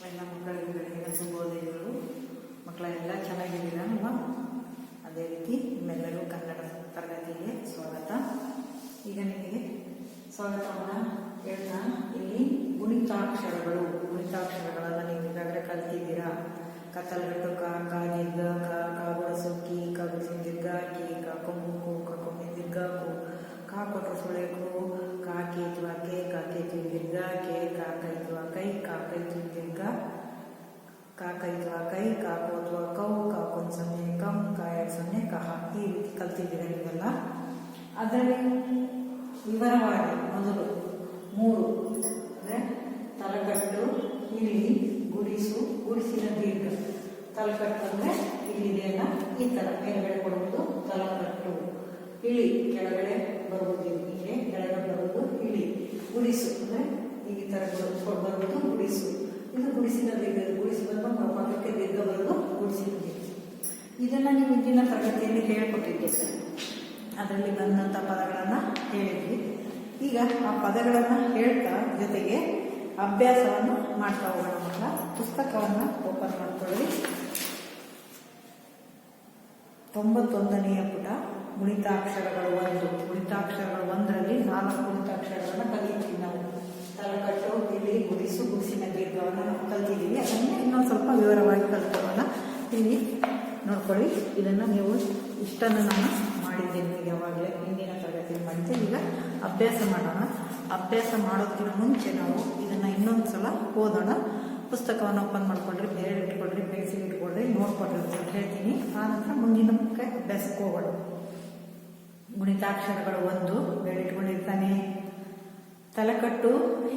ಎಲ್ಲ ಮಕ್ಕಳಿಗೆ ಬೆಳಗಿನ ಶುಭೋದಯಗಳು. ಮಕ್ಕಳೆಲ್ಲ ಚೆನ್ನಾಗಿದ್ದೀರಲ್ವಾ? ಅದೇ ರೀತಿ ನಿಮ್ಮೆಲ್ಲರೂ ಕನ್ನಡ ತರಗತಿಗೆ ಸ್ವಾಗತ. ಈಗ ನಿಮಗೆ ಸ್ವಾಗತವನ್ನು ಹೇಳ್ತಾ, ಇಲ್ಲಿ ಗುಣಿತಾಕ್ಷರಗಳನ್ನು ನೀವು ಈಗಾಗಲೇ ಕಲ್ತಿದ್ದೀರಾ. ಕತ್ತಲಗಟ್ಟು ಕ, ಕ ದೀರ್ಘ ಕ, ಕ ಗುಡಸು ಕಿ, ಕ ಗುಡಿಸಿನ ದೀರ್ಘ ಕಿ, ಕ ಕೊಂಬು ಕು, ಕ ಕೊಂಬಿನ ದೀರ್ಘ ಕು, ಕ ಕೊಟ್ಟರು ಸುಳೆಕು, ಕ ಕೇತುವ ಕೆ, ಕ ಕೇತುವಿನ ದೀರ್ಘ ಕೆ, ಕ ಕೈತುವ ಕೈ, ಕ ಕೈತುವಿನ ದೀರ್ಘ ಕ ಕೈತುವ ಕೈ, ಕ ಕೋತುವ ಕೌ, ಕ ಕೊಂದು ಸೊನ್ನೆ ಕಂ, ಕ 2 ಸೊನ್ನೆ ಕಹ. ಈ ರೀತಿ ಕಲ್ತಿದ್ದೀರಾ ನೀವೆಲ್ಲ. ಅದರಲ್ಲಿ ವಿವರವಾಗಿ ಮೊದಲು 3 ಅಂದರೆ ತಲಕಟ್ಟು, ಇಳಿ, ಗುಡಿಸು, ಗುಡಿಸಿನ ದೀರ್ಘ. ತಲಕಟ್ಟು ಅಂದರೆ ಇಲ್ಲಿದೆಯಲ್ಲ ಈ ಥರ ಮೇಲ್ಗಡೆ ಕೊಡುವುದು ತಲಕಟ್ಟು, ಇಳಿ ಕೆಳಗಡೆ ಬರುವುದು, ಹೀಗೆ ಕೆಳಗಡೆ ಬರುವುದು ಇಳಿ. ಗುಡಿಸು ಅಂದರೆ ಈ ಥರ ಬರುವುದು ಗುಡಿಸು. ಇದು ಗುಡಿಸಿನ ದೀರ್ಘ. ಗುಡಿಸಿ ಬಂದು ಪಕ್ಕಕ್ಕೆ ದೀರ್ಘ ಬರುವುದು ಗುಡಿಸಿನ ದೀರ್ಘ. ಇದನ್ನು ನೀವು ಇಂದಿನ ತರಗತಿಯಲ್ಲಿ ಹೇಳಿಕೊಟ್ಟಿದ್ದೀರಿ. ಅದರಲ್ಲಿ ಬಂದಂಥ ಪದಗಳನ್ನು ಹೇಳಿದ್ವಿ. ಈಗ ಆ ಪದಗಳನ್ನು ಹೇಳ್ತಾ ಜೊತೆಗೆ ಅಭ್ಯಾಸವನ್ನು ಮಾಡ್ತಾ ಹೋಗೋಣ. ಪುಸ್ತಕವನ್ನು ಓಪನ್ ಮಾಡ್ಕೊಳ್ಳಿ. 91ನೆಯ ಪುಟ, ಗುಣಿತಾಕ್ಷರಗಳು 1. ಗುಣಿತಾಕ್ಷರಗಳು 1ರಲ್ಲಿ 4 ಗುಣಿತಾಕ್ಷರಗಳನ್ನು ಕಲಿತೀವಿ ನಾವು. ತಲಕಟ್ಟು, ಇಳಿ, ಗುಡಿಸು, ಗುಡಿಸಿನ ದೀರ್ಘವನ್ನು ನಾವು ಕಲ್ತಿದ್ದೀವಿ. ಅದನ್ನೇ ಇನ್ನೊಂದು ಸ್ವಲ್ಪ ವಿವರವಾಗಿ ಕಲ್ತ್ಕೊಳ್ಳೋಣ. ಇಲ್ಲಿ ನೋಡ್ಕೊಳ್ಳಿ. ಇದನ್ನು ನೀವು ಇಷ್ಟನ್ನು ನಾನು ಮಾಡಿದ್ದೀನಿ ಯಾವಾಗಲೇ ಹಿಂದಿನ ತರಗತಿಯಲ್ಲಿ ಮಾಡಿದ್ದೆ. ಈಗ ಅಭ್ಯಾಸ ಮಾಡೋಣ. ಅಭ್ಯಾಸ ಮಾಡೋದಕ್ಕಿಂತ ಮುಂಚೆ ನಾವು ಇದನ್ನು ಇನ್ನೊಂದು ಸಲ ಓದೋಣ. ಪುಸ್ತಕವನ್ನು ಓಪನ್ ಮಾಡ್ಕೊಳ್ರಿ, ಬೇರೆ ಇಟ್ಕೊಳ್ರಿ, ಪೆನ್ಸಿಲ್ ಇಟ್ಕೊಳ್ರಿ, ನೋಡ್ಕೊಳ್ರಿ ಅಂತ ಹೇಳ್ತೀನಿ. ಆನಂತರ ಮುಂದಿನ ಅಭ್ಯಾಸಕ್ಕೆ ಹೋಗೋಣ. ಗುಣಿತಾಕ್ಷರಗಳು 1 ಬೇರೆ ಇಟ್ಕೊಂಡಿರ್ತಾನೆ. ತಲಕಟ್ಟು,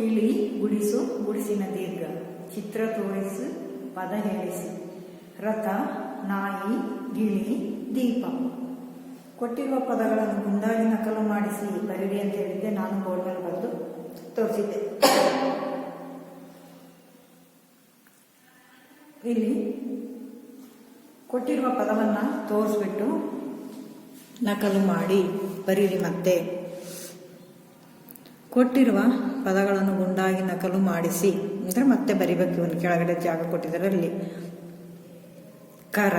ಇಳಿ, ಗುಡಿಸು, ಗುಡಿಸಿನ ದೀರ್ಘ. ಚಿತ್ರ ತೋರಿಸಿ, ಪದ ಹೇಳಿಸಿ. ರಥ, ನಾಯಿ, ಗಿಳಿ, ದೀಪ. ಕೊಟ್ಟಿರುವ ಪದಗಳನ್ನು ಗುಂದಾಗಿ ನಕಲು ಮಾಡಿಸಿ ಬರೀರಿ ಅಂತ ಹೇಳಿದ್ದೆ. ನಾನು ಬೋರ್ಡ್ ಮೇಲೆ ಬರೆದು ತೋರಿಸಿದ್ದೆ. ಇಲ್ಲಿ ಕೊಟ್ಟಿರುವ ಪದವನ್ನು ತೋರಿಸ್ಬಿಟ್ಟು ನಕಲು ಮಾಡಿ ಬರೀರಿ. ಮತ್ತೆ ಕೊಟ್ಟಿರುವ ಪದಗಳನ್ನು ಗುಂಡಾಗಿ ನಕಲು ಮಾಡಿಸಿ ಅಂದರೆ ಮತ್ತೆ ಬರಿಬೇಕು. ಇವನು ಕೆಳಗಡೆ ಜಾಗ ಕೊಟ್ಟಿದ್ದಾರೆ ಅಲ್ಲಿ. ಕರ,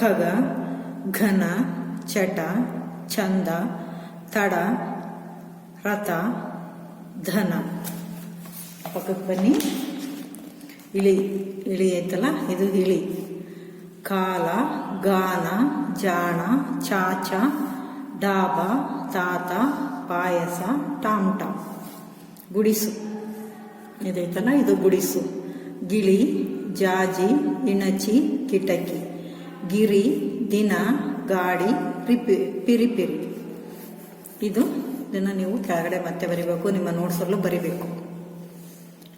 ಖಗ, ಘನ, ಚಟ, ಚಂದ, ತಡ, ರಥ, ಧನ. ಪಕ್ಕಕ್ಕೆ ಬನ್ನಿ. ಇಳಿ, ಇಳಿ ಐತಲ್ಲ, ಇದು ಇಳಿ. ಕಾಲ, ಗಾನ, ಜಾಣ, ಚಾಚ, ಡಾಬ, ತಾತ, ಪಾಯಸ, ಟಾಮ್ ಟಾಮ್. ಗುಡಿಸು ಇದೈತಲ್ಲ, ಇದು ಗುಡಿಸು. ಗಿಳಿ, ಜಾಜಿ, ಇಣಚಿ, ಕಿಟಕಿ. ಗಿರಿ, ದಿನ, ಗಾಡಿ, ಪಿರಿಪಿರಿ. ಇದನ್ನು ನೀವು ಕೆಳಗಡೆ ಮತ್ತೆ ಬರಿಬೇಕು. ನಿಮ್ಮ ನೋಟ್ಸಲ್ಲೂ ಬರಿಬೇಕು.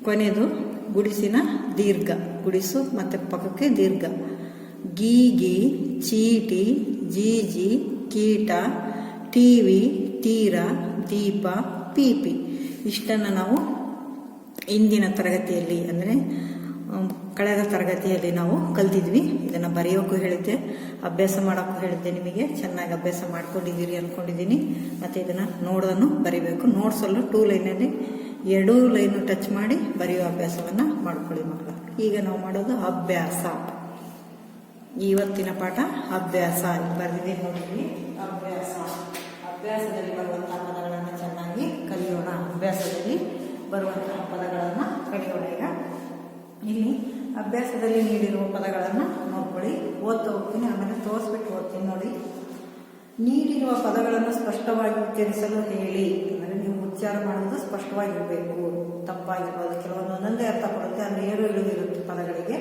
ಕೊನೆಯದು ಗುಡಿಸಿನ ದೀರ್ಘ. ಗುಡಿಸು ಮತ್ತೆ ಪಕ್ಕಕ್ಕೆ ದೀರ್ಘ. ಗೀಗಿ, ಚೀಟಿ, ಜೀಜಿ, ಕೀಟ, ಟಿವಿ, ತೀರ, ದೀಪ, ಪೀಪಿ. ಇಷ್ಟನ್ನು ನಾವು ಇಂದಿನ ತರಗತಿಯಲ್ಲಿ ಅಂದರೆ ಕಳೆದ ತರಗತಿಯಲ್ಲಿ ನಾವು ಕಲ್ತಿದ್ವಿ. ಇದನ್ನು ಬರೆಯೋಕ್ಕೂ ಹೇಳಿದ್ದೆ, ಅಭ್ಯಾಸ ಮಾಡೋಕ್ಕೂ ಹೇಳಿದ್ದೆ. ನಿಮಗೆ ಚೆನ್ನಾಗಿ ಅಭ್ಯಾಸ ಮಾಡ್ಕೊಂಡಿದ್ದೀರಿ ಅಂದ್ಕೊಂಡಿದ್ದೀನಿ. ಮತ್ತು ಇದನ್ನು ನೋಡೋದನ್ನು ಬರಿಬೇಕು. ನೋಟ್ಸಲ್ಲೂ 2 ಲೈನಲ್ಲಿ 2 ಲೈನು ಟಚ್ ಮಾಡಿ ಬರೆಯೋ ಅಭ್ಯಾಸವನ್ನು ಮಾಡ್ಕೊಳ್ಳಿ ಮಕ್ಕಳು. ಈಗ ನಾವು ಮಾಡೋದು ಅಭ್ಯಾಸ. ಇವತ್ತಿನ ಪಾಠ ಅಭ್ಯಾಸ. ಬರೆದಿದ್ದೀನಿ ನೋಡಿದ್ವಿ. ಅಭ್ಯಾಸ. ಅಭ್ಯಾಸದಲ್ಲಿ ಬರುವಂತಹ ಪದಗಳನ್ನು ಚೆನ್ನಾಗಿ ಕಲಿಯೋಣ. ಅಭ್ಯಾಸದಲ್ಲಿ ಬರುವಂತಹ ಪದಗಳನ್ನು ಕಲಿಯೋಣ. ಈಗ ಇಲ್ಲಿ ಅಭ್ಯಾಸದಲ್ಲಿ ನೀಡಿರುವ ಪದಗಳನ್ನು ನೋಡ್ಕೊಳ್ಳಿ. ಓದ್ತಾ ಹೋಗ್ತೀನಿ, ಆಮೇಲೆ ತೋರಿಸ್ಬಿಟ್ಟು ಓದ್ತೀನಿ. ನೋಡಿ, ನೀಡಿರುವ ಪದಗಳನ್ನು ಸ್ಪಷ್ಟವಾಗಿ ಉಚ್ಚರಿಸಲು ಹೇಳಿ. ಅಂದರೆ ನೀವು ಉಚ್ಚಾರ ಮಾಡೋದು ಸ್ಪಷ್ಟವಾಗಿರಬೇಕು, ತಪ್ಪಾಗಿರ್ಬೋದು. ಕೆಲವೊಂದು ಒಂದೊಂದೇ ಅರ್ಥ ಕೊಡುತ್ತೆ, ಅಲ್ಲಿ ಏರು ಇಳಿದಿರುತ್ತೆ ಪದಗಳಿಗೆ.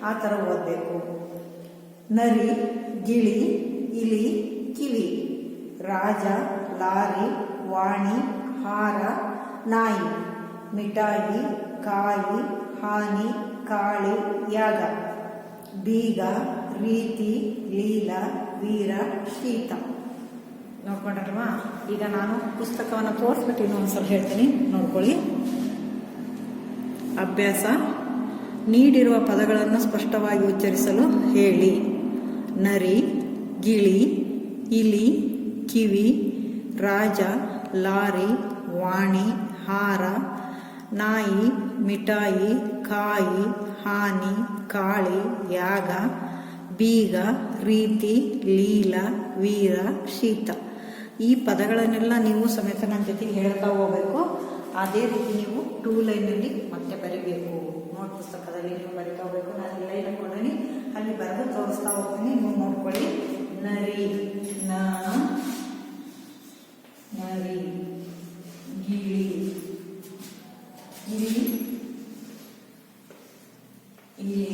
ಆ ಥರ ಓದಬೇಕು. ನರಿ, ಗಿಳಿ, ಇಲಿ, ಕಿವಿ. ರಾಜ, ಲಾರಿ, ವಾಣಿ, ಹಾರ, ನಾಯಿ. ಮಿಠಾಯಿ, ಕಾಯಿ, ಹಾನಿ, ಕಾಳಿ, ಯಾಗ. ಬೀಗ, ರೀತಿ, ಲೀಲ, ವೀರ, ಶೀತ. ನೋಡ್ಕೊಂಡ್ರಲ್ವಾ? ಈಗ ನಾನು ಪುಸ್ತಕವನ್ನು ತೋರಿಸ್ಬಿಟ್ಟು ಇನ್ನೊಂದ್ಸಲ ಹೇಳ್ತೀನಿ, ನೋಡ್ಕೊಳ್ಳಿ. ಅಭ್ಯಾಸ. ನೀಡಿರುವ ಪದಗಳನ್ನು ಸ್ಪಷ್ಟವಾಗಿ ಉಚ್ಚರಿಸಲು ಹೇಳಿ. ನರಿ, ಗಿಳಿ, ಇಲಿ, ಕಿವಿ, ರಾಜ, ಲಾರಿ, ವಾಣಿ, ಹಾರ, ನಾಯಿ, ಮಿಠಾಯಿ, ಕಾಯಿ, ಹಾನಿ, ಕಾಳಿ, ಯಾಗ, ಬೀಗ, ರೀತಿ, ಲೀಲ, ವೀರ, ಶೀತ. ಈ ಪದಗಳನ್ನೆಲ್ಲ ನೀವು ಸಮೇತ ನನ್ನ ಜೊತೆಗೆ ಹೇಳ್ತಾ ಹೋಗ್ಬೇಕು. ಅದೇ ರೀತಿ ನೀವು 2 ಲೈನಲ್ಲಿ ಮತ್ತೆ ಬರೀಬೇಕು. ನೋಟ್ ಪುಸ್ತಕದಲ್ಲಿ ನೀವು ಬರಿತಾ ಹೋಗ್ಬೇಕು. ನಾನು ಲೈನ್ ಹಾಕೊಂಡ್ರೆ ಅಲ್ಲಿ ಬರೆದು ತೋರಿಸ್ತಾ ಹೋಗ್ತೀನಿ, ನೀವು ನೋಡ್ಕೊಳ್ಳಿ. ನರಿ, ನರಿ, ಗಿಳಿ, ಇಲಿ, ಇಲಿ,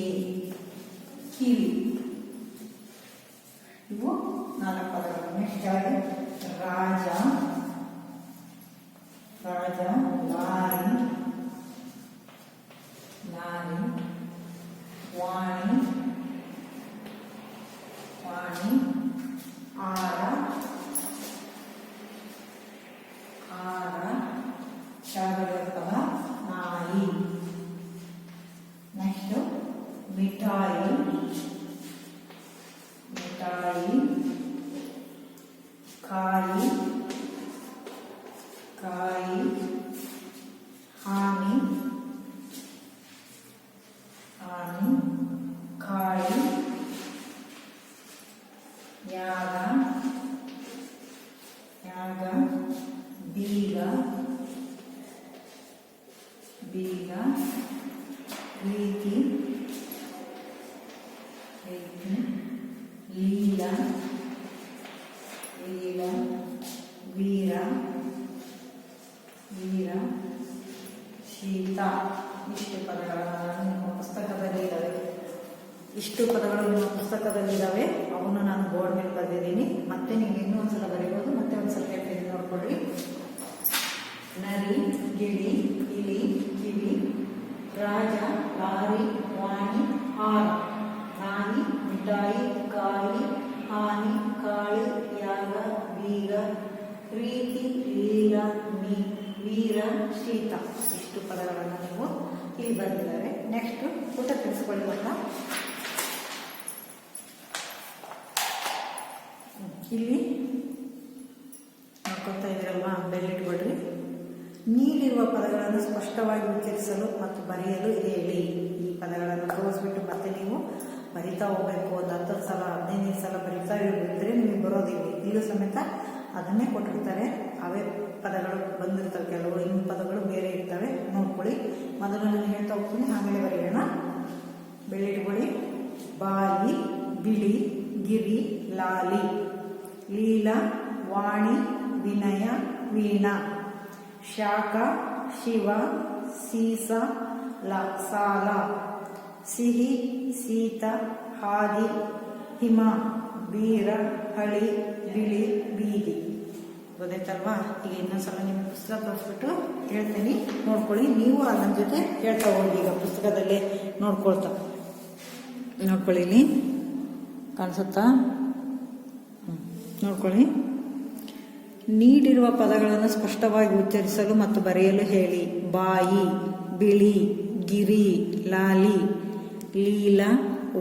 ಕಿವಿ. ಇವು 4 ಪದಗಳು. ನೆಕ್ಸ್ಟ್ ಯಾವುದು? ರಾಜ, ರಾಜ, ಲಾರಿ, ಲಾರಿ, ವಾಣಿ, ವಾಣಿ, ಆರ, ಆರ, ಶಾಗರಕವ, ನಾಯಿ. ನೆಕ್ಸ್ಟ್ ಮಿಠಾಯಿ, ಮಿಠಾಯಿ, ಕಾಯಿ, ಕಾಯಿ, ಹಾನಿ, ಹಾನಿ, ಕಾಳಿ, ಯಾಗ, ಯಾಗ, ಬೀಗ, ಬೀಗ, ರೀತಿ, ರೀತಿ, ಲೀಲ, ಲೀಲ, ವೀರ, ವೀರ, ಶೀತ. ಇಷ್ಟು ಪದಗಳನ್ನು ನಿಮ್ಮ ಪುಸ್ತಕದಲ್ಲಿ ಇದ್ದಾವೆ. ಇಷ್ಟು ಪದಗಳು ನಿಮ್ಮ ಪುಸ್ತಕದಲ್ಲಿದ್ದಾವೆ. ಅವನ್ನು ನಾನು ಬೋರ್ಡ್ ಮೇಲೆ ಬರೆದಿದ್ದೀನಿ. ಮತ್ತೆ ನೀವು ಇನ್ನೂ ಒಂದ್ಸಲ ಬರೀಬೋದು. ಮತ್ತೆ ಒಂದ್ಸಲ ಹೇಳ್ತೀನಿ, ನೋಡ್ಕೊಳ್ಳಿ. ನರಿ, ಗಿಳಿ, ಇಲಿ, ಕಿವಿ, ರಾಜ, ಲಾರಿ, ವಾಣಿ, ಆರ, ನಾಯಿ, ಮಿಠಾಯಿ, ಕಾಯಿ, ಹಾನಿ, ಕಾಳಿ, ಯಾಗ, ಬೀಗ, ರೀತಿ, ಲೀಲ, ವೀರ, ಶೀತ. ಇಷ್ಟು ಪದಗಳನ್ನು ನೀವು ಇಲ್ಲಿ ಬಂದಿದ್ದಾರೆ. ನೆಕ್ಸ್ಟ್ ಪುಟ ತಿಳಿಸ್ಕೊಳ್ಳಿ. ಇಲ್ಲಿ ನೋಡ್ಕೊತಾ ಇದ್ದೀರಲ್ವಾ, ಬೆಲ್ಲಿಟ್ಬಿಡ್ರಿ. ನೀಡಿರುವ ಪದಗಳನ್ನು ಸ್ಪಷ್ಟವಾಗಿ ಉಚ್ಚರಿಸಲು ಮತ್ತು ಬರೆಯಲು ಹೇಳಿ. ಈ ಪದಗಳನ್ನು ತೋರಿಸ್ಬಿಟ್ಟು ಮತ್ತೆ ನೀವು ಬರಿತಾ ಹೋಗ್ಬೇಕು. ಒಂದು 10 ಸಲ 15 ಸಲ ಬರಿತಾ ಇದ್ರೆ ನಿಮಗೆ ಬರೋದಿಲ್ಲ. ಇಲ್ಲೂ ಸಮೇತ ಅದನ್ನೇ ಕೊಟ್ಟಿರ್ತಾರೆ. ಅವೇ ಪದಗಳು ಬಂದಿರ್ತವೆ. ಕೆಲವು ಇನ್ನು ಪದಗಳು ಬೇರೆ ಇರ್ತವೆ. ನೋಡ್ಕೊಳ್ಳಿ. ಮೊದಲು ನಾನು ಹೇಳ್ತಾ ಹೋಗ್ತೀನಿ, ಆಮೇಲೆ ಬರೆಯೋಣ. ಬೆಳ್ಳಿಟ್ಕೊಳ್ಳಿ. ಬಾಯಿ, ಬಿಳಿ, ಗಿರಿ, ಲಾಲಿ, ಲೀಲ, ವಾಣಿ, ವಿನಯ, ವೀಣಾ, ಶಾಖ, ಶಿವ, ಸೀಸ, ಸಾಲ, ಸಿಹಿ, ಶೀತ, ಹಾದಿ, ಹಿಮ, ಬೀರ, ಹಳಿ, ಬಿಳಿ, ಬೀದಿ. ಗೊತ್ತಾಯ್ತಲ್ವಾ? ಈಗ ಇನ್ನೊಂದ್ಸಲ ನಿಮ್ಮ ಪುಸ್ತಕ ತೋರಿಸ್ಬಿಟ್ಟು ಹೇಳ್ತೀನಿ, ನೋಡ್ಕೊಳ್ಳಿ. ನೀವು ನನ್ನ ಜೊತೆ ಹೇಳ್ತಾ ಹೋಗಿ. ಈಗ ಪುಸ್ತಕದಲ್ಲೇ ನೋಡ್ಕೊಳ್ಳಿ. ಇಲ್ಲಿ ಕಾಣಿಸುತ್ತಾ? ನೋಡ್ಕೊಳ್ಳಿ. ನೀಡಿರುವ ಪದಗಳನ್ನು ಸ್ಪಷ್ಟವಾಗಿ ಉಚ್ಚರಿಸಲು ಮತ್ತು ಬರೆಯಲು ಹೇಳಿ. ಬಾಯಿ, ಬಿಳಿ, ಗಿರಿ, ಲಾಲಿ, ಲೀಲ,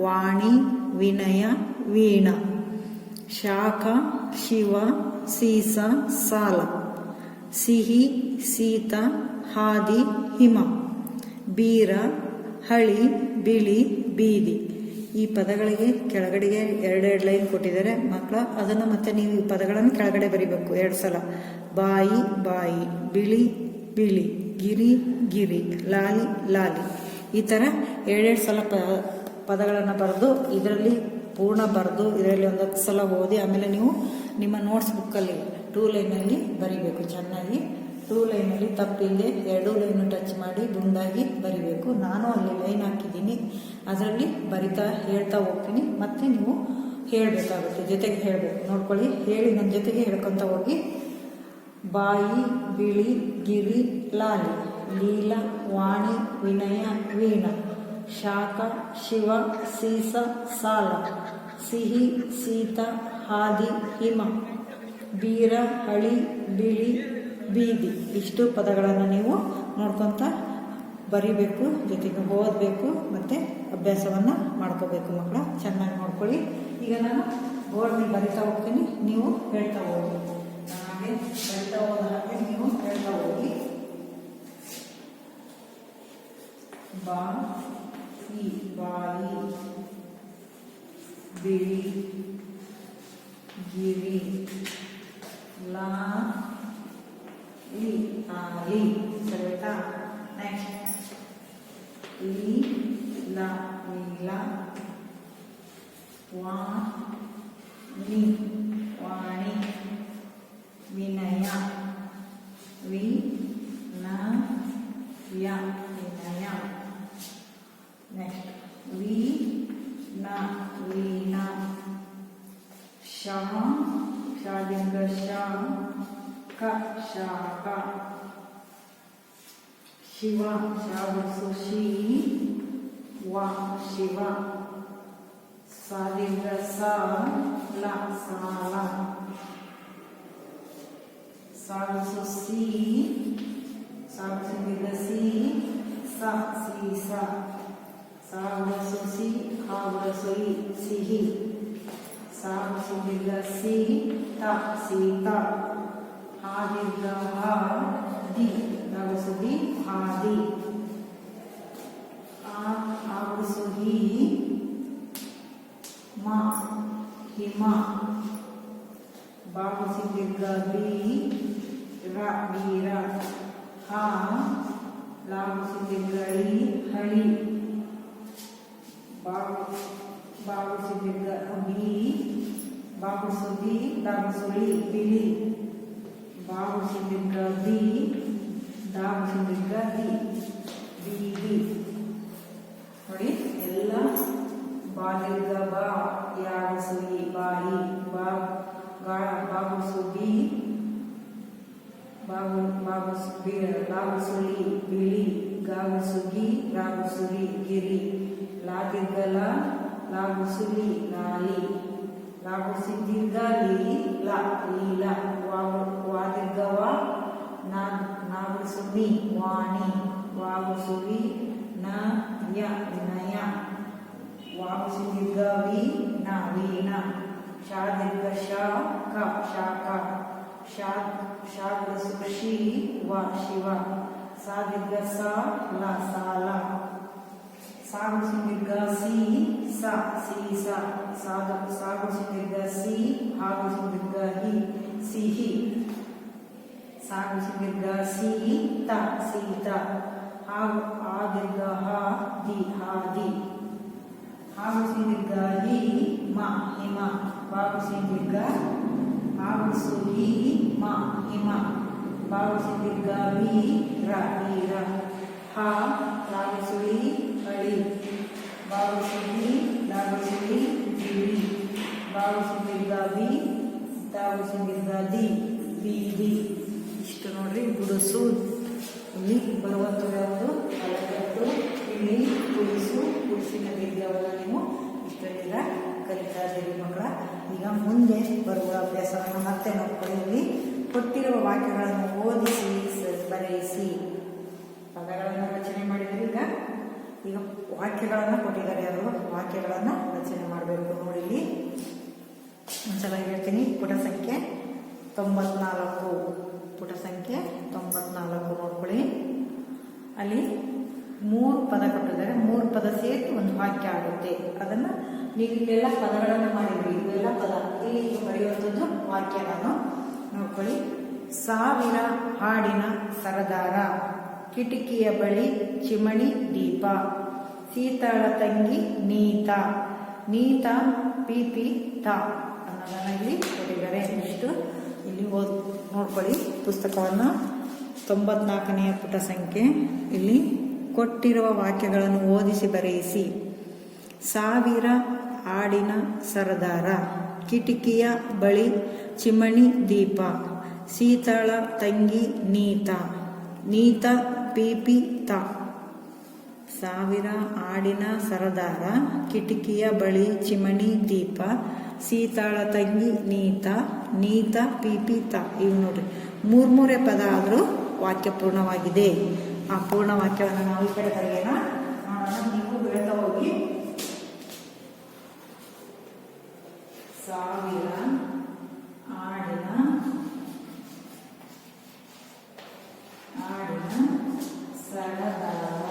ವಾಣಿ, ವಿನಯ, ವೀಣ, ಶಾಖ, ಶಿವ, ಸೀಸ, ಸಾಲ, ಸಿಹಿ, ಶೀತ, ಹಾದಿ, ಹಿಮ, ಬೀರ, ಹಳಿ, ಬಿಳಿ, ಬೀದಿ. ಈ ಪದಗಳಿಗೆ ಕೆಳಗಡೆಗೆ 2 ಲೈನ್ ಕೊಟ್ಟಿದ್ದಾರೆ ಮಕ್ಕಳ. ಅದನ್ನು ಮತ್ತೆ ನೀವು ಈ ಪದಗಳನ್ನು ಕೆಳಗಡೆ ಬರಿಬೇಕು 2 ಸಲ. ಬಾಯಿ, ಬಾಯಿ, ಬಿಳಿ, ಬಿಳಿ, ಗಿರಿ, ಗಿರಿ, ಲಾಲಿ, ಲಾಲಿ. ಈ ಥರ 2 ಸಲ ಪದಗಳನ್ನು ಬರೆದು ಇದರಲ್ಲಿ ಪೂರ್ಣ ಬರೆದು ಇದರಲ್ಲಿ 10 ಸಲ ಓದಿ ಆಮೇಲೆ ನೀವು ನಿಮ್ಮ ನೋಟ್ಸ್ ಬುಕ್ಕಲ್ಲಿ 2 ಲೈನಲ್ಲಿ ಬರಿಬೇಕು. ಚೆನ್ನಾಗಿ 2 ಲೈನಲ್ಲಿ ತಪ್ಪಿಲ್ಲದೆ 2 ಲೈನು ಟಚ್ ಮಾಡಿ ದುಂಡಾಗಿ ಬರಿಬೇಕು. ನಾನು ಅಲ್ಲಿ ಲೈನ್ ಹಾಕಿದ್ದೀನಿ, ಅದರಲ್ಲಿ ಬರಿತಾ ಹೇಳ್ತಾ ಹೋಗ್ತೀನಿ. ಮತ್ತೆ ನೀವು ಹೇಳಬೇಕಾಗುತ್ತೆ, ಜೊತೆಗೆ ಹೇಳಬೇಕು. ನೋಡ್ಕೊಳ್ಳಿ, ಹೇಳಿ ನನ್ನ ಜೊತೆಗೆ ಹೇಳ್ಕೊತ ಹೋಗಿ. ಬಾಯಿ, ಬಿಳಿ, ಗಿರಿ, ಲಾಲಿ, ಲೀಲ, ವಾಣಿ, ವಿನಯ, ವೀಣ, ಶಾಖ, ಶಿವ, ಸೀಸ, ಸಾಲ, ಸಿಹಿ, ಶೀತ, ಹಾದಿ, ಹಿಮ, ಬೀರ, ಹಳಿ, ಬಿಳಿ, ಬೀದಿ. ಇಷ್ಟು ಪದಗಳನ್ನು ನೀವು ನೋಡ್ಕೊತ ಬರಿಬೇಕು, ಜೊತೆಗೆ ಓದಬೇಕು, ಮತ್ತು ಅಭ್ಯಾಸವನ್ನು ಮಾಡ್ಕೋಬೇಕು ಮಕ್ಕಳ. ಚೆನ್ನಾಗಿ ನೋಡ್ಕೊಳ್ಳಿ. ಈಗ ನಾನು ಬೋರ್ಡ್ ಮೇಲೆ ಬರಿತಾ ಹೋಗ್ತೀನಿ, ನೀವು ಹೇಳ್ತಾ ಹೋಗಿ. ಹಾಗೆ ಬರಿತಾ ಹೋದ ಹಾಗೆ ನೀವು ಹೇಳ್ತಾ ಹೋಗಿ. ಬಾಯಿ ಬಾಯಿ ಬಿಳಿ ಗಿರಿ ಲಾಲಿ ಆಲಿ ಸರಿತಾ. ನೆಕ್ಸ್ಟ್ ಲೀಲ ಲೀಲ ವಾಣಿ ವಾಣಿ ವಿನಯ ವಿನಯ ವಿನಯ. ನೆಕ್ಸ್ಟ್ ವೀಣಾ ವೀಣಾ ಶಾದಿಂದ ಶಾಖ ಶಾಖ ಶಿವ ಶಾವಸು ಶಿವ ಶಿವ ಸಾದಿಂದ ಸಾಲ ಸಾಲ ಸಾವಸು ಸಿ ಸಾವಸಿಂದ ಸಿ ಸ ಸೀಸ ಸಾವಸು ಸಿ ಹಾವಸು ಸಿಹಿ ಸಾವಸಿಂದ ಸಿ ತ ಸೀತ ಹಾದಿರ್ಗ ದಿ ನವಸುದಿ ಹಾದಿ ಆವಸುಹಿ ಮ ಹಿಮ ಬಾವಸಿಂದ ಬಿ ರ ವೀರ ಹ ಲಾವಸಿಂದ ಹಳಿ ಬಾವಸಿಂದ ಬಿ ಬಾವಸುದಿ ದಾವಸುಳಿ ಬಿಳಿ ಬಾವಸಿಂದ ದಿ ದಾವಸಿಂದ ದಿ ಬೀದಿ. ನೋಡಿ ಎಲ್ಲ ಬಾಲಿರ್ಗ ಬಾ ಯಾವಸುಯಿ ಬಾಯಿ ಬಾವಸುದಿ ಬಾವಸುಳಿ ಬಿಳಿ ಗಾವಸುಗಿ ರಾವಸುಲಿ ಗಿರಿ ಲಾದಿರ್ಗಲ ಲಾವಸುಲಿ ಲಾಲಿ ಲಾವಸಿಂದಿರ್ಗ ಲೀಲ ಲೀಲ ವಾದಿರ್ಗವ ನಾವಸುನಿ ವಾಣಿ ವಾವಸುವಿ ನಯ ವಿನಯ ವಾವಸಿಂದಿರ್ಗ ವೀಣ ವೀಣ ಶಾದಿರ್ಗ ಶಾಖ ಶಾಖ ಶಾಗಸು ಶಿವ ಶಿವ ಸಾದಿರ್ಗ ಸಾಲ ಸಾಲ ಸಾಗುಸಿಂದಿರ್ಗ ಸಿ ಸ ಸೀಸ ಸಾಗುಸಿಂದಿರ್ಗ ಸಿ ಹಾಗುಸಿಂದಿರ್ಗ ಹಿ ಸಿಹಿ ಸಾಗುಸಿಂದಿರ್ಗ ಸಿ ತ ಸೀತ ಆದಿರ್ಗ ದಿ ಹಾದಿ ಹಾಗುಸಿಂದಿರ್ಗ ಹಿ ಮ ಹಿಮ ಬಾಗುಸಿಂದಿರ್ಗ ಆವಸು ಹಿ ಮ ಹಿಮ ಬಾವಸಿಂದಿರ್ಗ ವೀರ ವೀರ ಹ ಲಾವಸುಳಿ ಹಳಿ ಬಾವಸುಲಿ ಲಾವಸುಳಿ ಗಿರಿ ಬಾವಸಿಂದಿರ್ಗ ವಿ ದಾವಸಿಂದಿರ್ಗ ದಿ ಬೀದಿ. ಇಷ್ಟು ನೋಡ್ರಿ ಗುಡುಸು. ಇಲ್ಲಿ ಬರುವಂಥದ್ದು ಯಾವುದು ಅಲಗಟ್ಟು ಇಳಿ ಗುಡಿಸು ಗುಡಿಸಿನ ದೀರ್ಘವನ್ನು ನೀವು ಇಷ್ಟೆಲ್ಲ ಕಲಿತಾ ಇದ್ದೀರಿ ಮಕ್ಕಳ. ಈಗ ಮುಂದೆ ಬರುವ ಅಭ್ಯಾಸವನ್ನು ಮತ್ತೆ ನೋಡ್ಕೊಳ್ಳಿ. ಇಲ್ಲಿ ಕೊಟ್ಟಿರುವ ವಾಕ್ಯಗಳನ್ನು ಓದಿಸಿ ಬರೆಯಿಸಿ. ಪದಗಳನ್ನು ರಚನೆ ಮಾಡಿದ್ರಿ. ಈಗ ವಾಕ್ಯಗಳನ್ನು ಕೊಟ್ಟಿದ್ದಾರೆ. ಯಾರು ವಾಕ್ಯಗಳನ್ನು ರಚನೆ ಮಾಡಬೇಕು ನೋಡಿ. ಇಲ್ಲಿ ಒಂದ್ಸಲ ಹೇಳ್ತೀನಿ. ಪುಟ ಸಂಖ್ಯೆ 94 ಪುಟ ಸಂಖ್ಯೆ 94 ನೋಡ್ಕೊಳ್ಳಿ. ಅಲ್ಲಿ 3 ಪದ ಕೊಟ್ಟಿದ್ದಾರೆ. 3 ಪದ ಸೇರಿ ಒಂದು ವಾಕ್ಯ ಆಗುತ್ತೆ. ಅದನ್ನು ನೀವು ಇಲ್ಲೆಲ್ಲ ಪದಗಳನ್ನು ಮಾಡಿದ್ರಿ. ಇವೆಲ್ಲ ಪದ ಇಲ್ಲಿ ಬರೆಯುವಂಥದ್ದು ವಾಕ್ಯ. ನಾನು ನೋಡ್ಕೊಳ್ಳಿ. ಸಾವಿರ ಹಾಡಿನ ಸರದಾರ, ಕಿಟಕಿಯ ಬಳಿ ಚಿಮಣಿ ದೀಪ, ಸೀತಾಳ ತಂಗಿ ನೀತ, ನೀತ ಪಿಪಿ ತ ಅನ್ನೋದನ್ನು ಇಲ್ಲಿ ಕೊಟ್ಟಿದ್ದಾರೆ. ಇಷ್ಟು ಇಲ್ಲಿ ನೋಡ್ಕೊಳ್ಳಿ ಪುಸ್ತಕವನ್ನು. 94ನೇ ಪುಟ ಸಂಖ್ಯೆ. ಇಲ್ಲಿ ಕೊಟ್ಟಿರುವ ವಾಕ್ಯಗಳನ್ನು ಓದಿಸಿ ಬರೆಯಿಸಿ. ಸಾವಿರ ಹಾಡಿನ ಸರದಾರ, ಕಿಟಕಿಯ ಬಳಿ ಚಿಮಣಿ ದೀಪ, ಸೀತಾಳ ತಂಗಿ ನೀತ, ನೀತ ಪಿಪಿ ತ. ಸಾವಿರ ಹಾಡಿನ ಸರದಾರ, ಕಿಟಕಿಯ ಬಳಿ ಚಿಮಣಿ ದೀಪ, ಸೀತಾಳ ತಂಗಿ ನೀತ, ನೀತ ಪಿಪಿ ತ. ಇವು ನೋಡ್ರಿ 3 ಪದ ಆದರೂ ವಾಕ್ಯ ಪೂರ್ಣವಾಗಿದೆ. ಆ ಪೂರ್ಣ ವಾಕ್ಯವನ್ನು ನಾವು ಈ ಕಡೆ ಬರೆಯೋಣ. ನೀವು ಬೆಳಕ ಹೋಗಿ. ಸಾವಿರ ಹಾಡಿನ ಸರದಾರ,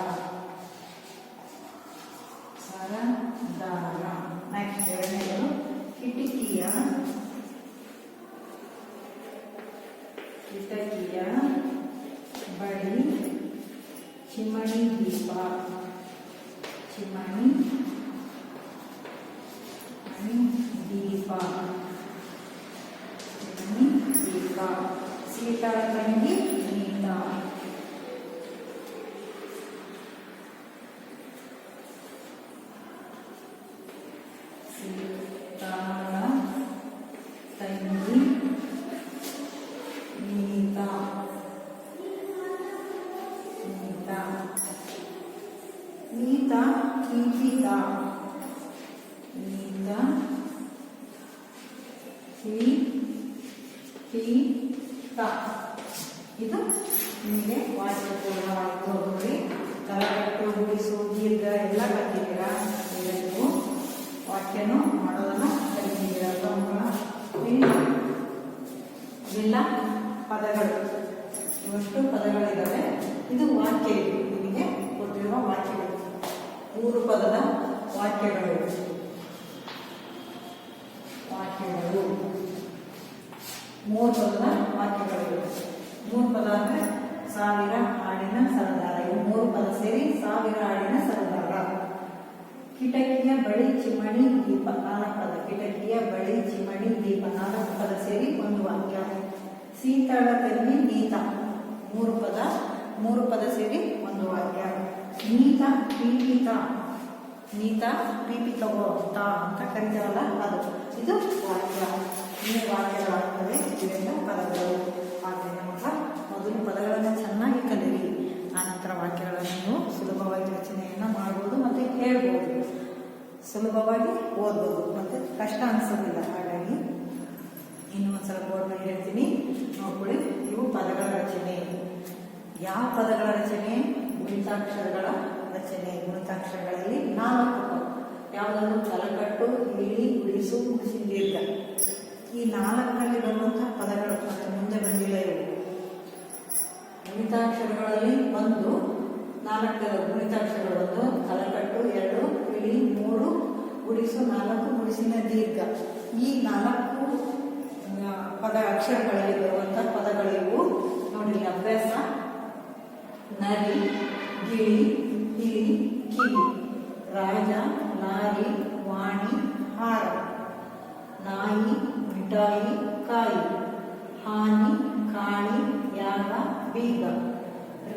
ಚಿಮಣಿ ದೀಪ ಚಿಮಣಿ ದೀಪ ಚಿಮಣಿ ದೀಪ ಸೀತಾಳ ತಂಗಿ ನೀತಾ ಸೀತಾಳ ತಂಗಿ ನೀತಾ ನೀತಾ ನೀತಾ ಕೀರ್ತಿತಾ ನೀತಾ ಕೀರ್ತಿತಾ ಇದು ನಿಮಗೆ ವಾಕ್ಯಪೂರ್ಣವಾಯಿತು ನೋಡಿ. ತಲೆಗಟ್ಟು ಗುಡಿಸು ದೀರ್ಘ ಎಲ್ಲ ಕಲ್ತಿದ್ದೀರಾ. ಈಗ ನೀವು ವಾಕ್ಯನೂ ಮಾಡೋದನ್ನ ಕಲಿತಿದ್ದೀರಾ. ಇವೆಲ್ಲ ಪದಗಳು, ಇವಷ್ಟು ಪದಗಳಿದ್ದಾವೆ. ಇದು ವಾಕ್ಯ, ಇದು ನಿಮಗೆ ಕೊಟ್ಟಿರುವ ವಾಕ್ಯಗಳು, 3 ಪದದ ವಾಕ್ಯಗಳು. 3 ಪದದ ವಾಕ್ಯಗಳು. 3 ಪದ ಅಂದ್ರೆ 1000 ಹಾಡಿನ ಸರದಾರ. ಇವು 3 ಪದ ಸೇರಿ 1000 ಹಾಡಿನ ಸರದಾರ. ಕಿಟಕಿಯ ಬಳಿ ಚಿಮಣಿ ದೀಪ 4 ಪದ. ಕಿಟಕಿಯ ಬಳಿ ಚಿಮಣಿ ದೀಪ 4 ಪದ ಸೇರಿ ಒಂದು ವಾಕ್ಯ. ಸೀತಾಳ ತಂಗಿ ನೀತಾ 3 ಪದ, 3 ಪದ ಸೇರಿ ಒಂದು ವಾಕ್ಯ. ನೀತಾ ಪೀಪಿತ, ನೀತಾ ಪೀಪಿತವೋ ತಾ ಅಂತ ಕರಿತಾರಲ್ಲ ಅದು, ಇದು ವಾಕ್ಯ. ಇನ್ನು ವಾಕ್ಯಗಳಾಗ್ತವೆ. ಇವೆಲ್ಲ ಪದಗಳು. ಆದ್ದರಿಂದ ಮೊದಲು ಪದಗಳನ್ನು ಚೆನ್ನಾಗಿ ಕಲಿಯಿರಿ. ಆನಂತರ ವಾಕ್ಯಗಳನ್ನು ನೀವು ಸುಲಭವಾಗಿ ರಚನೆಯನ್ನು ಮಾಡ್ಬೋದು ಮತ್ತು ಹೇಳ್ಬೋದು. ಸುಲಭವಾಗಿ ಓದ್ಬೋದು ಮತ್ತು ಕಷ್ಟ ಅನಿಸೋದಿಲ್ಲ. ಹಾಗಾಗಿ ಇನ್ನೂ ಒಂದ್ಸಲ ಬೋರ್ಡ್ ಮೇಲೆ ಹೇಳ್ತೀನಿ, ನೋಡ್ಕೊಳ್ಳಿ. ಇವು ಪದಗಳ ರಚನೆ. ಯಾವ ಪದಗಳ ರಚನೆ? ಗುಣಿತಾಕ್ಷರಗಳ ರಚನೆ. ಗುಣಿತಾಕ್ಷರಗಳಲ್ಲಿ 4 ಯಾವುದಾದ್ರು ತಲಕಟ್ಟು, ಇಳಿ, ಗುಡಿಸು, ಗುಡಿಸಿ, ದೀರ್ಘ. ಈ 4ರಲ್ಲಿ ಬರುವಂತಹ ಪದಗಳು ಮತ್ತು ಮುಂದೆ ಬಂದಿಲ್ಲ ಇವು. ಗುಣಿತಾಕ್ಷರಗಳಲ್ಲಿ 1 4 ಗುಣಿತಾಕ್ಷರಗಳು 1 ತಲಕಟ್ಟು, 2 ಇಳಿ, 3 ಗುಡಿಸು, 4 ಗುಡಿಸಿನ ದೀರ್ಘ. ಈ 4 ಪದ ಅಕ್ಷರಗಳಲ್ಲಿ ಬರುವಂತಹ ಪದಗಳಿವು. ನೋಡಿ, ಅಭ್ಯಾಸ: ನರಿ, ಗಿಳಿ, ಇಲಿ, ಕಿವಿ. ರಾಜ, ಲಾರಿ, ವಾಣಿ, ಹಾರ. ನಾಯಿ, ಮಿಠಾಯಿ, ಕಾಯಿ. ಹಾನಿ, ಕಾಳಿ, ಯಾಗ, ಬೀಗ.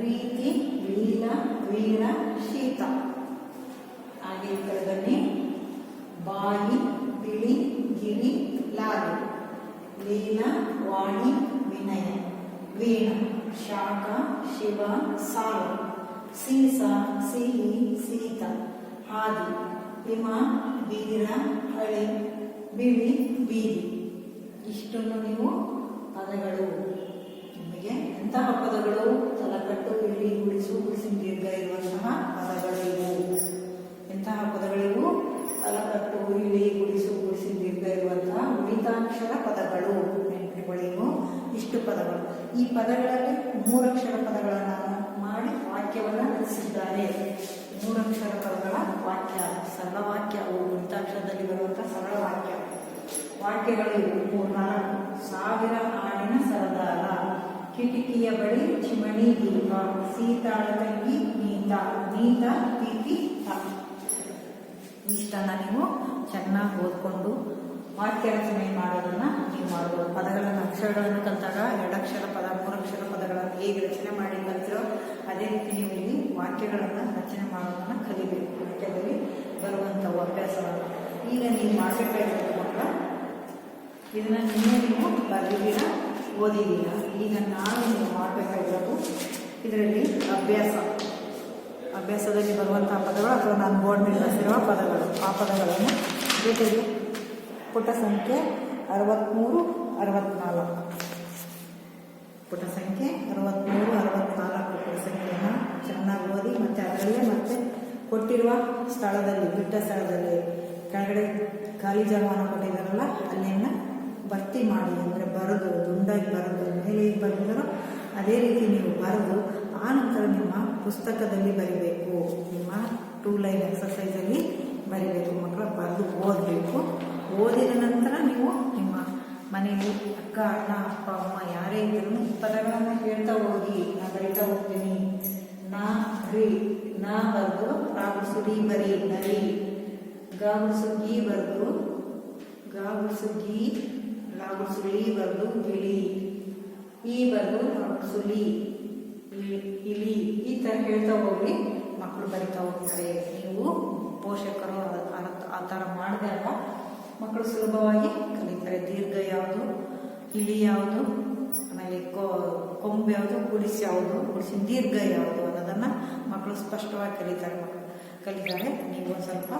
ರೀತಿ, ಲೀಲ, ವೀರ, ಶೀತ. ಹಾಗೆ ಈ ಕಡೆದಲ್ಲಿ ಬಾಯಿ, ಬಿಳಿ, ಗಿರಿ, ಲಾರಿ. ಲೀಲ, ವಾಣಿ, ವಿನಯ, ವೀಣ. ಶಾಖ, ಶಿವ, ಸಾಲು. ಸೀಸ, ಸಿಹಿ, ಸೀತ. ಹಾದಿ, ಹಿಮ, ಬೀರ, ಹಳಿ, ಬಿಳಿ, ಬೀದಿ. ಇಷ್ಟನ್ನು ನೀವು ಪದಗಳು. ನಿಮಗೆ ಎಂತಹ ಪದಗಳು? ತಲಕಟ್ಟು, ಇಳಿ, ಗುಡಿಸು, ಗುಡಿಸಿನ ದೀರ್ಘ ಇರುವಂತಹ ಪದಗಳಿವು. ಎಂತಹ ಪದಗಳಿವು? ತಲಕಟ್ಟು, ಇಳಿ, ಗುಡಿಸು, ಗುಡಿಸಿನ ದೀರ್ಘ ಇರುವಂತಹ ಗುಣಿತಾಕ್ಷರ ಪದಗಳು. ನೆನಪಿಟ್ಕೊಳ್ಳಿವು ಇಷ್ಟು ಪದಗಳು. ಈ ಪದಗಳಲ್ಲಿ 3 ಅಕ್ಷರ ಪದಗಳನ್ನು ಮಾಡಿ ವಾಕ್ಯವನ್ನು ರಚಿಸಿದ್ದಾರೆ. 3 ಅಕ್ಷರ ಪದಗಳ ವಾಕ್ಯ, ಸರಳ ವಾಕ್ಯ. ಅವು ಗುಣಿತಾಕ್ಷರದಲ್ಲಿ ಬರುವಂತಹ ಸರಳ ವಾಕ್ಯ. ವಾಕ್ಯಗಳು 3-4. 1000 ಹಾಡಿನ ಸರದಾರ. ಕಿಟಕಿಯ ಬಳಿ ಚಿಮಣಿ ದೀಪ. ಸೀತಾಳ ತಂಗಿ ನೀತಾ. ನೀತಾ ಪೀಪಿತ. ಇಷ್ಟನ್ನ ನೀವು ಚೆನ್ನಾಗಿ ಓದ್ಕೊಂಡು ವಾಕ್ಯ ರಚನೆ ಮಾಡೋದನ್ನ ನೀವು ಮಾಡ್ಬೋದು. ಪದಗಳನ್ನು, ಅಕ್ಷರಗಳನ್ನು ಕಲಿತಾಗ 2 ಅಕ್ಷರ ಪದ, 3 ಅಕ್ಷರ ಪದಗಳನ್ನು ಹೇಗೆ ರಚನೆ ಮಾಡಿ ಕಲಿತಿರೋ ಅದೇ ರೀತಿ ನೀವು ಇಲ್ಲಿ ವಾಕ್ಯಗಳನ್ನು ರಚನೆ ಮಾಡೋದನ್ನ ಕಲಿಬೇಕು. ವಾಕ್ಯದಲ್ಲಿ ಬರುವಂಥವು ಅಭ್ಯಾಸವನ್ನು ಈಗ ನೀವು ಮಾಡಬೇಕಾಗಿರೋದು ಮಕ್ಕಳ. ಇದನ್ನ ನಿನ್ನೆ ನೀವು ಬರೆದಿದ್ದೀರಾ, ಓದಿದ್ದೀರಾ. ಈಗ ನಾನು ನೀವು ಮಾಡಬೇಕಾಗಿರೋದು ಇದರಲ್ಲಿ ಅಭ್ಯಾಸದಲ್ಲಿ ಬರುವಂತಹ ಪದಗಳು ಅಥವಾ ನಾನು ಬೋರ್ಡ್ ಮೇಲೆ ಬರೆಸಿರುವ ಪದಗಳು. ಆ ಪದಗಳನ್ನು ಜೊತೆಗೆ ಪುಟ ಸಂಖ್ಯೆ 63, 64. ಪುಟ ಸಂಖ್ಯೆ 63, 64 ಪುಟ ಸಂಖ್ಯೆಯನ್ನು ಚೆನ್ನಾಗಿ ಓದಿ ಮತ್ತು ಅದರಲ್ಲೇ ಮತ್ತೆ ಕೊಟ್ಟಿರುವ ಸ್ಥಳದಲ್ಲಿ, ಬಿಟ್ಟ ಸ್ಥಳದಲ್ಲಿ ಕೆಳಗಡೆ ಖಾಲಿ ಜಾಗವನ್ನು ಕೊಟ್ಟಿದ್ದಾರಲ್ಲ ಅಲ್ಲೇನ ಭರ್ತಿ ಮಾಡಿ, ಅಂದರೆ ಬರೆದು ದುಂಡಾಗಿ ಬರೆದು ಮೇಲೆ ಬರೆದಿದ್ದಾರೋ ಅದೇ ರೀತಿ ನೀವು ಬರೆದು ಆ ನಂತರ ನಿಮ್ಮ ಪುಸ್ತಕದಲ್ಲಿ ಬರಿಬೇಕು. ನಿಮ್ಮ 2 ಲೈನ್ ಎಕ್ಸಸೈಸಲ್ಲಿ ಬರಿಬೇಕು ಮಕ್ಕಳು. ಬರೆದು ಓದಬೇಕು. ಓದಿದ ನಂತರ ನೀವು ನಿಮ್ಮ ಮನೆಯಲ್ಲಿ ಅಕ್ಕ, ಅಣ್ಣ, ಅಪ್ಪ, ಅಮ್ಮ ಯಾರೇ ಇದ್ರೂ ಈ ಪದಗಳನ್ನು ಹೇಳ್ತಾ ಹೋಗಿ. ನಾನು ಬರಿತಾ ಹೋಗ್ತೀನಿ, ನಾ ರಿ ನಾ ಬರೆದು ರಾಗುಡ್ಸು ಡಿ ಬರಿ ನರಿ. ಗಾಗುಡ್ಸು ಗಿ ಬರೆದು ಗಾಗುಡ್ಸು ಗಿ ಲಾಗುಡ್ಸು ಲಿ ಬರೆದು ಗಿಳಿ. ಈ ಬರೆದು ಲಾಗುಡ್ಸು ಲಿ ಇಲಿ. ಈ ಥರ ಹೇಳ್ತಾ ಹೋಗಿ ಮಕ್ಕಳು ಬರಿತಾ ಹೋಗ್ತಾರೆ. ನೀವು ಪೋಷಕರು ಆ ಥರ ಮಾಡಿದಾಗ ಮಕ್ಕಳು ಸುಲಭವಾಗಿ ಕಲಿತಾರೆ. ದೀರ್ಘ ಯಾವುದು, ಇಲಿ ಯಾವುದು, ಆಮೇಲೆ ಕೊಂಬು ಯಾವುದು, ಗುಡಿಸಿ ಯಾವುದು, ಗುಡಿಸಿ ದೀರ್ಘ ಯಾವುದು ಅನ್ನೋದನ್ನು ಮಕ್ಕಳು ಸ್ಪಷ್ಟವಾಗಿ ಕಲಿತಾರೆ. ನೀವು ಒಂದು ಸ್ವಲ್ಪ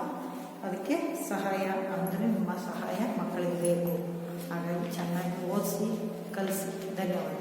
ಅದಕ್ಕೆ ಸಹಾಯ ಅಂದರೆ ನಿಮ್ಮ ಸಹಾಯ ಮಕ್ಕಳಿಗೆ ಬೇಕು. ಹಾಗಾಗಿ ಚೆನ್ನಾಗಿ ಓದಿಸಿ ಕಲಿಸಿ. ಧನ್ಯವಾದ.